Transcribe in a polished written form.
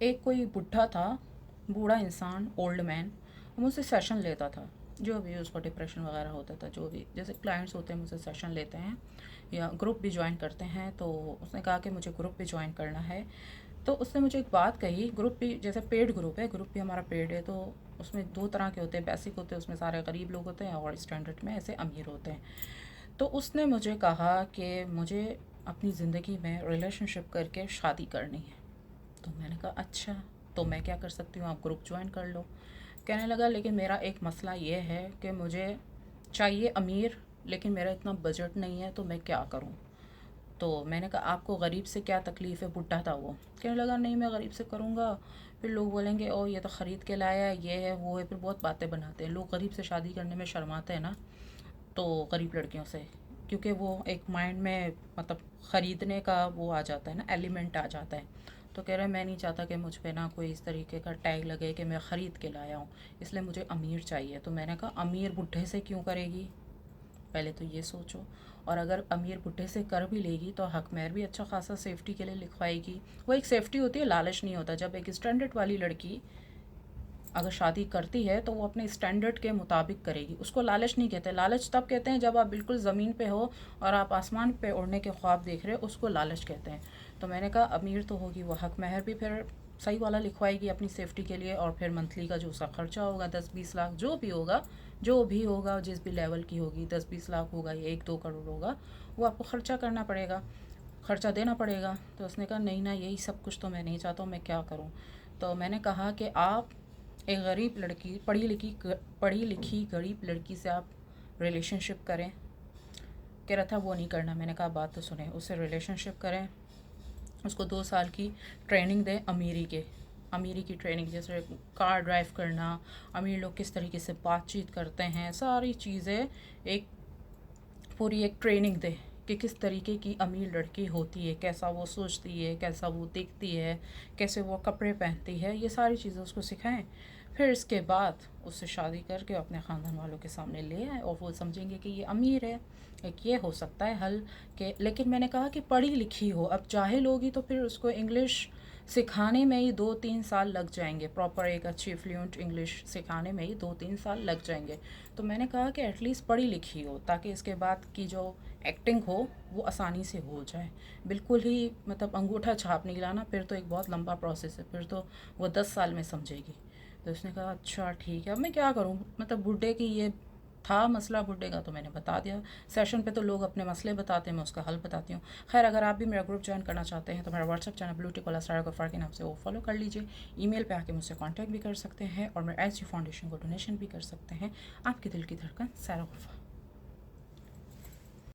एक कोई बुढ़ा था, बूढ़ा इंसान, ओल्ड मैन, मुझसे सेशन लेता था। जो भी उसको डिप्रेशन वगैरह होता था, जो भी जैसे क्लाइंट्स होते हैं मुझसे सेशन लेते हैं या ग्रुप भी ज्वाइन करते हैं, तो उसने कहा कि मुझे ग्रुप भी ज्वाइन करना है। तो उसने मुझे एक बात कही, ग्रुप भी जैसे पेड ग्रुप है, ग्रुप भी हमारा पेड है, तो उसमें दो तरह के होते हैं, बेसिक होते हैं, उसमें सारे गरीब लोग होते हैं, और स्टैंडर्ड में ऐसे अमीर होते हैं। तो उसने मुझे कहा कि मुझे अपनी ज़िंदगी में रिलेशनशिप करके शादी करनी है। तो मैंने कहा अच्छा, तो मैं क्या कर सकती हूँ, आप ग्रुप ज्वाइन कर लो। कहने लगा लेकिन मेरा एक मसला ये है कि मुझे चाहिए अमीर, लेकिन मेरा इतना बजट नहीं है, तो मैं क्या करूँ। तो मैंने कहा आपको गरीब से क्या तकलीफ़ है, बुढ़ा था वो। कहने लगा नहीं मैं गरीब से करूँगा, फिर लोग बोलेंगे ओ ये तो ख़रीद के लाया है, ये है वो है, फिर बहुत बातें बनाते हैं लोग। गरीब से शादी करने में शर्माते हैं ना, तो गरीब लड़कियों से, क्योंकि वो एक माइंड में मतलब ख़रीदने का वो आ जाता है ना, एलिमेंट आ जाता है। तो कह रहे मैं नहीं चाहता कि मुझ पे ना कोई इस तरीके का टैग लगे कि मैं ख़रीद के लाया हूँ, इसलिए मुझे अमीर चाहिए। तो मैंने कहा अमीर बुढ़े से क्यों करेगी, पहले तो ये सोचो। और अगर अमीर बुढ़े से कर भी लेगी तो हक महर भी अच्छा खासा सेफ्टी के लिए लिखवाएगी। वो एक सेफ्टी होती है, लालच नहीं होता। जब एक स्टैंडर्ड वाली लड़की अगर शादी करती है तो वो अपने स्टैंडर्ड के मुताबिक करेगी, उसको लालच नहीं कहते। लालच तब कहते हैं जब आप बिल्कुल ज़मीन पे हो और आप आसमान पे उड़ने के ख्वाब देख रहे हो, उसको लालच कहते हैं। तो मैंने कहा अमीर तो होगी वो, हक महर भी फिर सही वाला लिखवाएगी अपनी सेफ्टी के लिए, और फिर मंथली का जो उसका खर्चा होगा 10-20 लाख जो भी होगा, जो भी होगा जिस भी लेवल की होगी, 10-20 लाख होगा या 1-2 करोड़ होगा, वो आपको खर्चा करना पड़ेगा, खर्चा देना पड़ेगा। तो उसने कहा नहीं ना, यही सब कुछ तो मैं नहीं चाहता हूँ, मैं क्या करूँ। तो मैंने कहा कि आप एक गरीब लड़की, पढ़ी लिखी गरीब लड़की से आप रिलेशनशिप करें। कह रहा था वो नहीं करना। मैंने कहा बात तो सुने, उससे रिलेशनशिप करें, उसको 2 साल की ट्रेनिंग दें अमीरी की ट्रेनिंग, जैसे कार ड्राइव करना, अमीर लोग किस तरीके से बातचीत करते हैं, सारी चीज़ें एक पूरी एक ट्रेनिंग दे कि किस तरीके की अमीर लड़की होती है, कैसा वो सोचती है, कैसा वो दिखती है, कैसे वो कपड़े पहनती है, ये सारी चीज़ें उसको सिखाएं। फिर इसके बाद उससे शादी करके अपने ख़ानदान वालों के सामने ले आए और वो समझेंगे कि ये अमीर है। एक ये हो सकता है हल के। लेकिन मैंने कहा कि पढ़ी लिखी हो, अब जाहिल होगी तो फिर उसको इंग्लिश सिखाने में ही 2-3 साल लग जाएंगे, प्रॉपर एक अच्छी फ्लुएंट इंग्लिश सिखाने में ही 2-3 साल लग जाएंगे। तो मैंने कहा कि एटलीस्ट पढ़ी लिखी हो, ताकि इसके बाद की जो एक्टिंग हो वो आसानी से हो जाए। बिल्कुल ही मतलब अंगूठा छाप नहीं लाना, फिर तो एक बहुत लंबा प्रोसेस है, फिर तो वो 10 साल में समझेगी। तो उसने कहा अच्छा ठीक है, अब मैं क्या करूँ। मतलब बुढ़े की ये था मसला, बुढ़े का तो मैंने बता दिया। सेशन पे तो लोग अपने मसले बताते हैं, मैं उसका हल बताती हूँ। खैर अगर आप भी मेरा ग्रुप ज्वाइन करना चाहते हैं तो मेरा व्हाट्सअप चैनल ब्लू टिक वाला सारा गफ़ार के नाम से वो फॉलो कर लीजिए। ईमेल पे आके मुझसे कांटेक्ट भी कर सकते हैं और मेरे एस जी फाउंडेशन को डोनेशन भी कर सकते हैं। आपके दिल की धड़कन सारा गफ़ार।